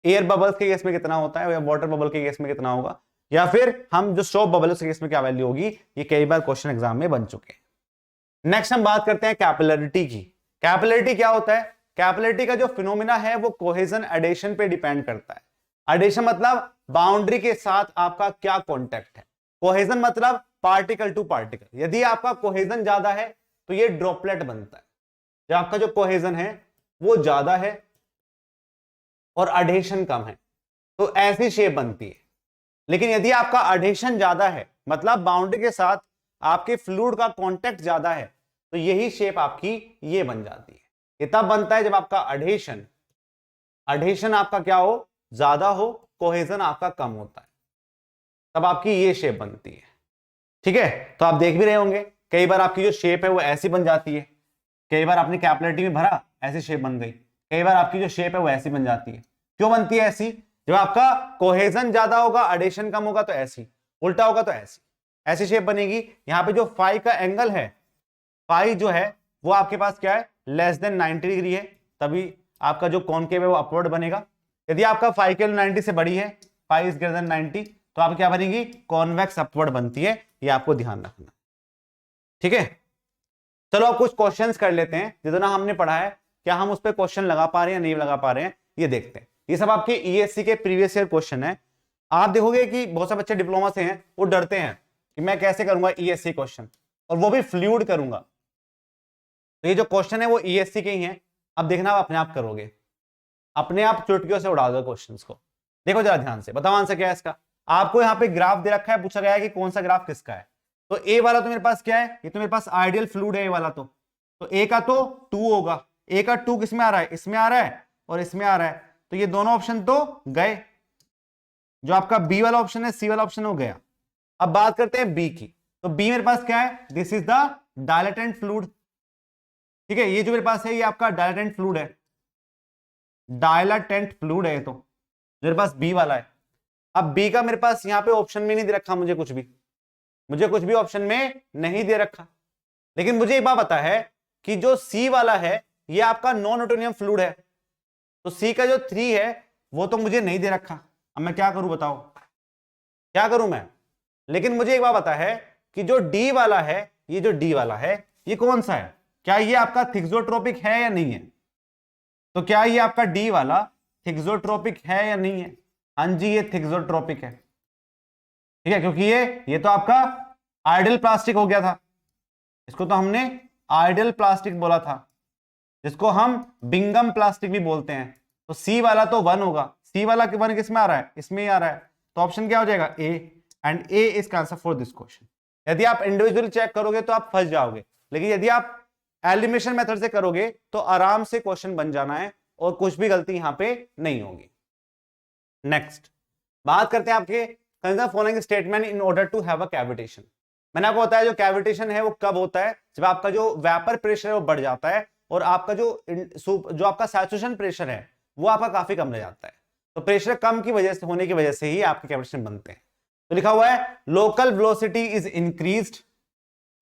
एयर बबल्स के केस में कितना होता है, या वाटर बबल के केस में कितना होगा, या फिर हम जो सोप बबल के केस में क्या वैल्यू होगी, ये कई बार क्वेश्चन एग्जाम में बन चुके हैं। नेक्स्ट हम बात करते हैं कैपिलरिटी की। कैपिलरिटी क्या होता है? कैपिलरिटी का जो फिनोमिना है वो कोहेजन एडेशन पे डिपेंड करता है। एडेशन मतलब बाउंड्री के साथ आपका क्या कॉन्टेक्ट है, कोहेजन मतलब पार्टिकल टू पार्टिकल। यदि आपका कोहेजन ज्यादा है तो ये ड्रॉपलेट बनता है, जब आपका जो कोहेजन है वो ज्यादा है और एडेशन कम है तो ऐसी शेप बनती है। लेकिन यदि आपका एडेशन ज्यादा है मतलब बाउंड्री के साथ आपके फ्लूइड का कांटेक्ट ज्यादा है, तो यही शेप आपकी ये बन जाती है। ये तब बनता है जब आपका एडेशन आपका क्या हो, ज्यादा हो, कोहेजन आपका कम होता है, तब आपकी ये शेप बनती है। ठीक है, तो आप देख भी रहे होंगे कई बार आपकी जो शेप है वो ऐसी बन जाती है, कई बार आपने कैपिलरिटी में भरा ऐसी शेप बन गई, कई बार आपकी जो शेप है वो ऐसी बन जाती है। क्यों बनती है ऐसी? जब आपका कोहेजन ज्यादा होगा एडेशन कम होगा तो ऐसी, उल्टा होगा तो ऐसी शेप बनेगी। यहां पे जो फाई का एंगल है, फाई जो है वो आपके पास क्या है, लेस देन 90 डिग्री है, तभी आपका जो कॉनकेव है वो अपवर्ड बनेगा। यदि आपका फाई के 90 से बड़ी है, फाई इज ग्रेटर देन 90, तो आप क्या बनेगी, कॉन्वेक्स अपवर्ड बनती है। ये आपको ध्यान रखना, ठीक है। चलो अब कुछ क्वेश्चंस कर लेते हैं, जितना हमने पढ़ा है क्या हम उस पर क्वेश्चन लगा पा रहे हैं या नहीं लगा पा रहे हैं, ये देखते हैं। ये सब आपके ईएससी के प्रीवियस ईयर क्वेश्चन है। आप देखोगे कि बहुत सारे बच्चे डिप्लोमा से हैं, वो डरते हैं कि मैं कैसे करूंगा ईएससी क्वेश्चन, और वो भी फ्लूइड करूंगा। तो ये जो क्वेश्चन है वो ईएससी के ही हैं। अब देखना आप अपने आप करोगे, अपने आप चुटकियों से उड़ा दो क्वेश्चंस को। देखो जरा ध्यान से, बताओ आंसर क्या है इसका। आपको यहाँ पे ग्राफ दे रखा है, पूछा गया है कि कौन सा ग्राफ किसका है। तो ए वाला तो मेरे पास क्या है, ये तो मेरे पास आइडियल फ्लूइड है, ए वाला तो ए का तो 2 होगा। ए का 2 किसमें आ रहा है, इसमें आ रहा है और इसमें आ रहा है, तो ये दोनों ऑप्शन तो गए। जो आपका बी वाला ऑप्शन है, सी वाला ऑप्शन हो गया। अब बात करते हैं बी की। तो बी मेरे पास क्या है, this is the dilatant fluid. ठीक है, ये जो मेरे पास है ये आपका डायलेटेंट फ्लूइड है, डायलेटेंट फ्लूइड है। तो मेरे पास बी वाला है। अब बी का मेरे पास यहां पे ऑप्शन में नहीं दे रखा, मुझे कुछ भी ऑप्शन में नहीं दे रखा। लेकिन मुझे एक बात पता है कि जो सी वाला है ये आपका नॉन न्यूटोनियम फ्लूइड है, तो सी का जो 3 है वो तो मुझे नहीं दे रखा। अब मैं क्या करूं, बताओ क्या करूं मैं। लेकिन मुझे एक बात पता है कि जो डी वाला है, ये जो डी वाला है ये कौन सा है, क्या ये आपका थिक्सोट्रोपिक है या नहीं है। तो क्या ये आपका डी वाला थिक्सोट्रोपिक है या नहीं है? हाँ जी, ये थिक्सोट्रोपिक है। ठीक है, क्योंकि ये तो आपका आइडियल प्लास्टिक हो गया था, इसको तो हमने आइडियल प्लास्टिक बोला था, जिसको हम बिंगम प्लास्टिक भी बोलते हैं। तो सी वाला तो 1 होगा, सी वाला 1 किसमें आ रहा है, इसमें ही आ रहा है। तो ऑप्शन क्या हो जाएगा, A, and A is answer for this question. यदि आप इंडिविजुअली चेक करोगे तो आप फंस जाओगे, लेकिन यदि आप एलिमिनेशन मेथड से करोगे तो आराम से क्वेश्चन बन जाना है और कुछ भी गलती यहां पे नहीं होगी। नेक्स्ट बात करते हैं आपके consider following statement in order to have a cavitation. मैंने आपको बताया जो कैविटेशन है वो कब होता है, जब आपका जो वेपर प्रेशर है वो बढ़ जाता है और आपका जो आपका सैचुरेशन प्रेशर है वो आपका काफी कम रह जाता है। तो प्रेशर कम की वजह से होने की वजह से ही आपके कैविटेशन बनते हैं। तो लिखा हुआ है local velocity is increased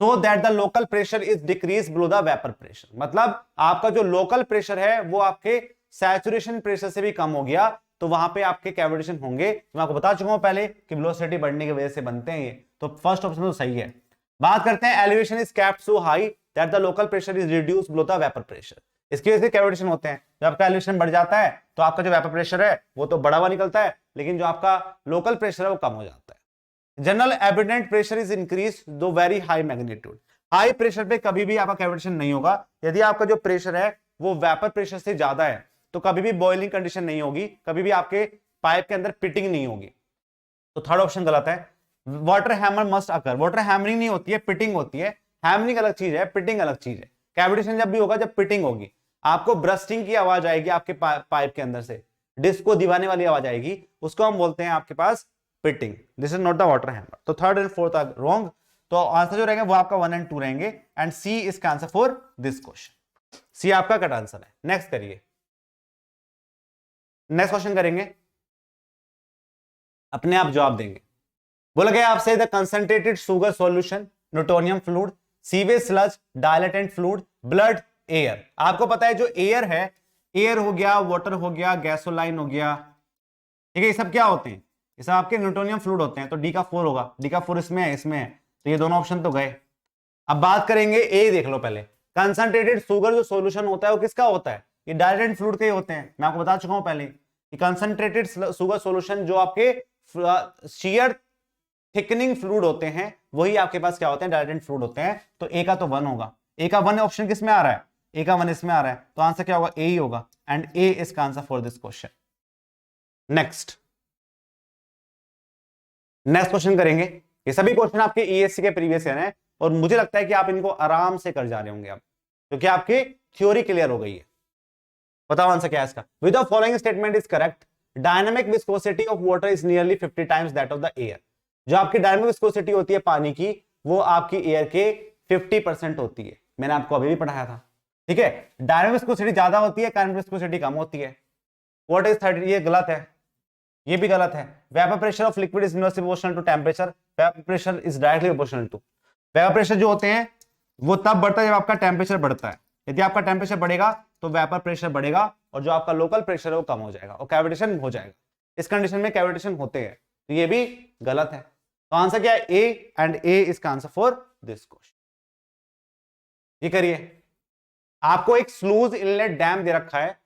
so that the local pressure is decrease below the vapour pressure. मतलब आपका जो लोकल प्रेशर है वो आपके सैचुरेशन प्रेशर से भी कम हो गया, तो वहां पे आपके कैविटेशन होंगे। मैं आपको बता चुका हूं पहले कि वेलोसिटी बढ़ने की वजह से बनते हैं ये, तो फर्स्ट ऑप्शन तो सही है। बात करते हैं elevation is kept so high that the local pressure is reduced below the vapour pressure. इसकी वजह से कैविटेशन होते हैं। जब आपका एलिवेशन बढ़ जाता है तो आपका जो वेपर प्रेशर है वो तो बढ़ा हुआ निकलता है, लेकिन जो आपका लोकल प्रेशर है वो कम हो जाता है। General ambient pressure is increase to very high magnitude. High pressure पे कभी भी आपका कैविटेशन नहीं होगा। यदि आपका जो प्रेशर है वो वेपर प्रेशर से ज्यादा है तो कभी भी बॉइलिंग कंडीशन नहीं होगी, कभी भी आपके पाइप के अंदर पिटिंग नहीं होगी। तो थर्ड ऑप्शन गलत है। वाटर हैमर मस्ट अकर। वाटर हैमरिंग नहीं होती है, पिटिंग होती है। हैमरिंग अलग चीज है, पिटिंग अलग चीज है। कैविटेशन जब भी होगा जब पिटिंग होगी, आपको ब्रस्टिंग की आवाज आएगी आपके पाइप के अंदर से, डिस्क को दबाने वाली आवाज आएगी, उसको हम बोलते हैं आपके पास pitting. This is not the water hammer. तो third and fourth are wrong. तो आंसर जो रहेंगे वो आपका 1 एंड 2 रहेंगे एंड सी इसका answer for this question. C आपका कट आंसर है। नेक्स्ट करिए, नेक्स्ट क्वेश्चन करेंगे, अपने आप जवाब देंगे। बोला गया आपसे the concentrated sugar solution, Newtonian fluid, sewage sludge, dilatant fluid, blood, air. आपको पता है जो एयर है, एयर हो गया, वाटर हो गया, गैसोलाइन हो गया, ठीक है, ये सब क्या होते हैं? ये सब आपके न्यूटोनियम फ्लूइड होते हैं। तो डी का 4 होगा, डी का 4 इसमें है, इसमें है, तो ये दोनों ऑप्शन तो गए। अब बात करेंगे ए, देख लो पहले। कंसंट्रेटेड शुगर जो सॉल्यूशन होता है वो किसका होता है? ये डायलेटेंट फ्लूइड के ही होते हैं। मैं आपको बता चुका हूं पहले कि कंसंट्रेटेड शुगर सॉल्यूशन जो आपके शियर थिकनिंग फ्लूइड होते हैं वही आपके पास क्या होते हैं? डायलेटेंट फ्लूइड होते हैं। तो ए का तो 1 होगा। ए का 1 ऑप्शन किस में आ रहा है? ए का 1 इसमें आ रहा है, तो आंसर क्या होगा? ए ही होगा एंड ए इज का answer for this question. Next question करेंगे। ये सभी क्वेश्चन आपके ईएससी के प्रीवियस ईयर हैं और मुझे लगता है कि आप इनको आराम से कर जा रहे होंगे अब, क्योंकि आपकी थ्योरी क्लियर हो गई है। बताओ आंसर क्या है इसका। With the following statement is correct. Dynamic viscosity of water is nearly 50 times that of the air. जो आपकी डायनामिक विस्कोसिटी होती है पानी की, वो आपकी एयर के 50% होती है। मैंने आपको अभी भी पढ़ाया था, ठीक है। डायनामिक विस्कोसिटी ज्यादा होती है, काइनेटिक विस्कोसिटी कम होती है। What is 30? ये गलत है, ये भी गलत है। Vapour pressure of liquid is inversely proportional to temperature. Vapour pressure is directly proportional to. Vapour pressure जो होते हैं वो तब बढ़ता है जब आपका टेंपरेचर बढ़ता है। यदि आपका टेंपरेचर बढ़ेगा तो वेपर प्रेशर बढ़ेगा और जो आपका लोकल प्रेशर है वो कम हो जाएगा और कैविटेशन हो जाएगा। इस कंडीशन में कैविटेशन होते हैं, तो ये भी गलत है। तो आंसर क्या है? ए एंड ए इज का आंसर फॉर दिस क्वेश्चन। ये करिए। आपको एक स्लूज इनलेट डैम दे रखा है।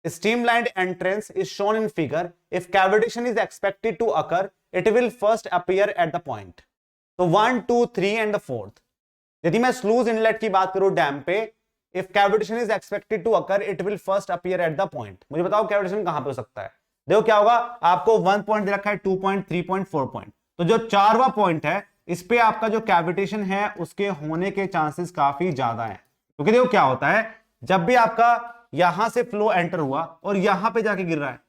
Streamlined entrance is shown in figure. If cavitation is expected to occur, it will first appear at the point. तो 1, 2, 3 and the 4th. यदि मैं स्लूज इनलेट की बात करूं डैम पे, if cavitation is expected to occur, it will first appear at the point. मुझे बताओ cavitation कहां पे हो सकता है? देखो क्या होगा, आपको 1 पॉइंट दे रखा है, 2 पॉइंट, 3 पॉइंट, 4 पॉइंट। तो जो 4वां पॉइंट है इस पे आपका जो कैविटेशन है उसके होने के चांसेस काफी ज्यादा है। क्योंकि देखो क्या होता है, जब भी आपका यहां से फ्लो एंटर हुआ और यहां पे जाके गिर रहा है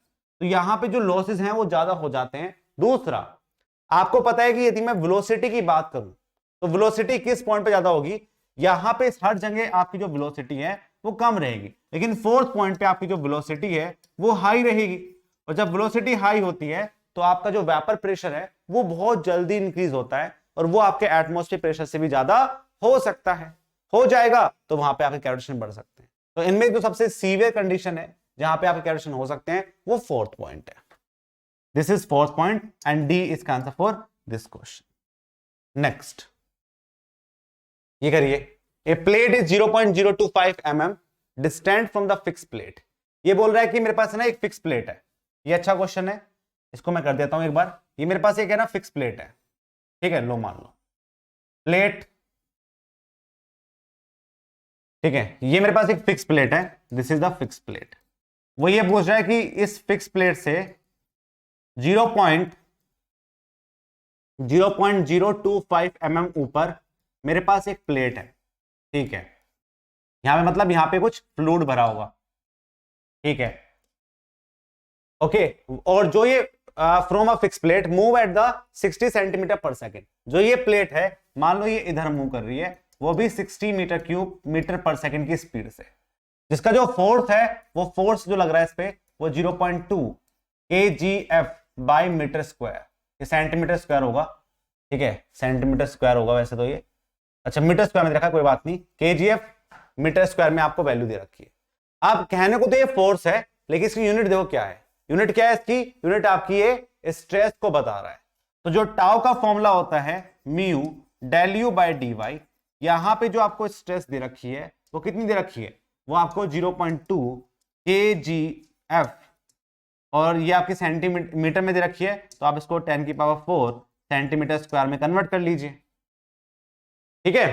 तो यहां पे जो लॉसेस हैं वो ज्यादा हो जाते हैं। दूसरा, आपको पता है कि यदि मैं वेलोसिटी की बात करूं तो वेलोसिटी किस पॉइंट पे ज्यादा होगी? यहां पे हर जगह आपकी जो वेलोसिटी है वो कम रहेगी, लेकिन 4th पॉइंट पे आपकी जो वेलोसिटी है वो हाई रहेगी। और जब वेलोसिटी हाई होती है तो आपका जो वेपर प्रेशर है वो बहुत जल्दी इंक्रीज होता है और वो आपके एटमॉस्फेयर प्रेशर से भी ज्यादा हो सकता है, हो जाएगा, तो वहां पे आपके कैविटेशन बढ़ सकते हैं। तो इनमें जो सबसे सीवियर कंडीशन है जहां पे आपके कैविटेशन हो सकते हैं वो 4th पॉइंट है। This is 4th point and D is का answer for this question. Next ये करिए। A plate is 0.025 mm distant from the fix plate. ये बोल रहा है कि मेरे पास है ना एक फिक्स प्लेट है। ये अच्छा क्वेश्चन है, इसको मैं कर देता हूं एक बार। ये मेरे पास एक है ना फिक्स प्लेट है, ठीक है, लो मान लो प्लेट, ठीक है, ये मेरे पास एक फिक्स प्लेट है, this is the fix plate. वो ये पूछ रहा है कि इस फिक्स प्लेट से 0.025 mm ऊपर मेरे पास एक प्लेट है, ठीक है। यहां पे मतलब यहां पे कुछ फ्लूइड भरा होगा, ठीक है, ओके। और जो ये from a fix plate move at the 60 centimetre पर सेकेंड। जो ये प्लेट है मान लो ये इधर मूव कर रही है, वो भी 60 मीटर पर सेकेंड की स्पीड से। जिसका जो फोर्स है वो फोर्स जो लग रहा है इस पे वो 0.2 kgf बाय मीटर स्क्वायर। ये सेंटीमीटर स्क्वायर होगा, ठीक है, सेंटीमीटर स्क्वायर होगा वैसे तो ये, अच्छा मीटर स्क्वायर में रखा कोई बात नहीं, kgf मीटर स्क्वायर में आपको वैल्यू दे रखी है। आप कहने को तो ये फोर्स है लेकिन इसकी यूनिट देखो क्या है, यूनिट क्या है इसकी? यूनिट आपकी ये स्ट्रेस को बता रहा है। तो जो टाउ का फॉर्मूला होता है mu del u by d y, यहां पे जो आपको स्ट्रेस दे रखी है वो कितनी दे रखी है? वो आपको 0.2 kgf, और ये आपकी सेंटीमीटर में दे रखी है, तो आप इसको 10⁴ सेंटीमीटर स्क्वायर में कन्वर्ट कर लीजिए। ठीक है,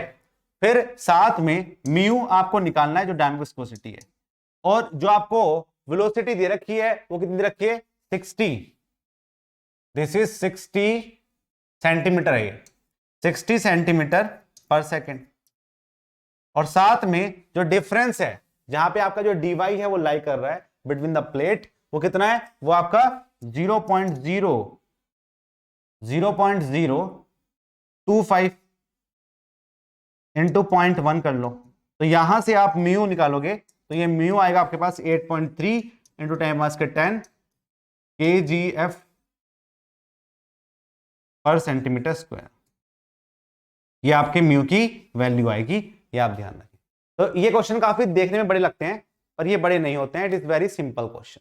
फिर साथ में म्यू आपको निकालना है जो डायनामिक विस्कोसिटी है, और जो आपको वेलोसिटी दे रखी है वो कितनी दे रखी है? 60। दिस इज 60 सेंटीमीटर है, 60 सेंटीमीटर पर सेकेंड। और साथ में जो डिफरेंस है जहां पे आपका जो dy है वो लाई कर रहा है बिटवीन द प्लेट, वो कितना है? वो आपका 0.025 इंटू 0.1 कर लो। तो यहां से आप म्यू निकालोगे तो ये म्यू आएगा आपके पास 8.3 इंटू 10⁻10 kgf पर सेंटीमीटर स्क्वायर। ये आपके म्यू की वैल्यू आएगी, ये आप ध्यान रखें। तो ये क्वेश्चन काफी देखने में बड़े लगते हैं पर ये बड़े नहीं होते हैं। It is very simple question,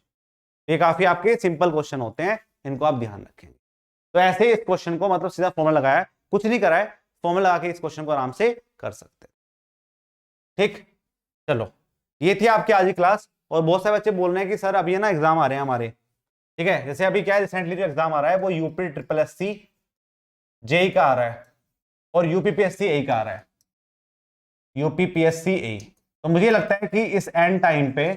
ये काफी आपके सिंपल क्वेश्चन होते हैं, इनको आप ध्यान रखेंगे। तो ऐसे इस क्वेश्चन को मतलब सीधा फॉर्मूला लगाया, कुछ नहीं करा है, फॉर्मूला लगा के इस क्वेश्चन को आराम से कर सकते हैं। ठीक, चलो ये थी आपकी आज की क्लास। और बहुत सारे बच्चे बोल रहे हैं कि सर अभी है ना एग्जाम आ रहे हैं हमारे, ठीक है, जैसे अभी क्या है रिसेंटली जो एग्जाम आ रहा है वो यूपी ट्रिपल एससी जेई का आ रहा है और यूपीपीएससी ए का आ रहा है, यूपीपीएससी ए। तो मुझे लगता है कि इस एंड टाइम पे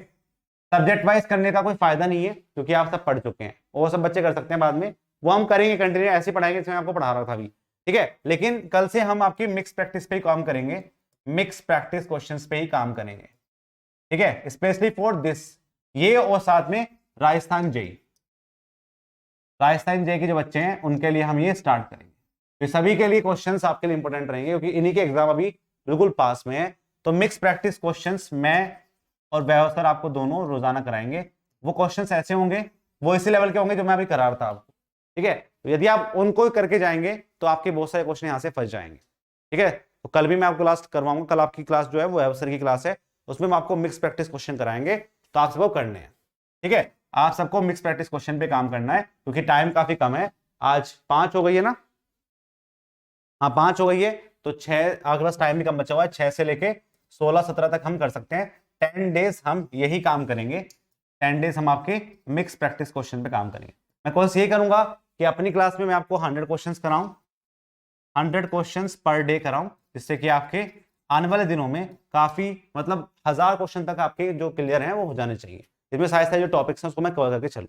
सब्जेक्ट वाइज करने का कोई फायदा नहीं है, क्योंकि आप सब पढ़ चुके हैं, वो सब बच्चे कर सकते हैं बाद में, वो हम करेंगे कंटिन्यू, ऐसे पढ़ाएंगे जैसे मैं आपको पढ़ा रहा था अभी। ठीक है, लेकिन कल से हम आपकी मिक्स प्रैक्टिस पे ही काम करेंगे, मिक्स प्रैक्टिस क्वेश्चंस पे ही काम करेंगे। ठीक है, स्पेशली फॉर दिस, ये और साथ में राजस्थान जेई के जो बच्चे हैं उनके लिए हम ये स्टार्ट करेंगे। तो सभी के लिए क्वेश्चंस आपके लिए इंपॉर्टेंट रहेंगे, क्योंकि इन्हीं के एग्जाम अभी बिल्कुल पास में है। तो मिक्स प्रैक्टिस क्वेश्चंस मैं और वैभव सर आपको दोनों रोजाना कराएंगे। वो क्वेश्चंस ऐसे होंगे, वो इसी लेवल के होंगे जो मैं अभी करा रहा था आपको। ठीक है, तो यदि आप उनको करके जाएंगे तो आपके बहुत सारे क्वेश्चन यहाँ से फंस जाएंगे। ठीक है, तो कल भी मैं आपको क्लास करवाऊंगा, कल आपकी क्लास जो है वो वैभव सर की क्लास है, उसमें हम आपको मिक्स प्रैक्टिस क्वेश्चन कराएंगे, तो आप सबको करने हैं। ठीक है, आप सबको मिक्स प्रैक्टिस क्वेश्चन पे काम करना है, क्योंकि टाइम काफी कम है। आज 5 हो गई है ना? हाँ 5 हो गई है, तो 6 आगे बस टाइम भी कम बचा हुआ है, 6 से लेके 16-17 तक हम कर सकते हैं। 10 डेज हम यही काम करेंगे, 10 डेज हम आपके मिक्स प्रैक्टिस क्वेश्चन पे काम करेंगे। मैं कोशिश यही करूंगा कि अपनी क्लास में मैं आपको 100 क्वेश्चंस कराऊं, 100 क्वेश्चंस पर डे कराऊं, जिससे कि आपके आने वाले दिनों में काफी मतलब 1000 क्वेश्चन तक आपके जो क्लियर हैं वो हो जाने चाहिए। इसमें सारे जो टॉपिक्स हैं उसको मैं कवर करके चलूं।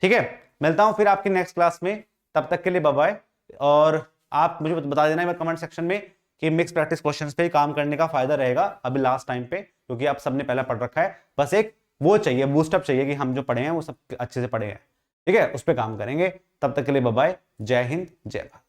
ठीक है, मिलता हूं फिर आपकी नेक्स्ट क्लास में, तब तक के लिए बाय बाय। और आप मुझे बता देना है कमेंट सेक्शन में कि मिक्स प्रैक्टिस क्वेश्चंस पे काम करने का फायदा रहेगा अभी लास्ट टाइम पे, क्योंकि आप सबने पहले पढ़ रखा है, बस एक वो चाहिए, बूस्टअप चाहिए कि हम जो पढ़े हैं वो सब अच्छे से पढ़े हैं। ठीक है, उस पर काम करेंगे। तब तक के लिए बाय बाय, जय हिंद, जय भारत।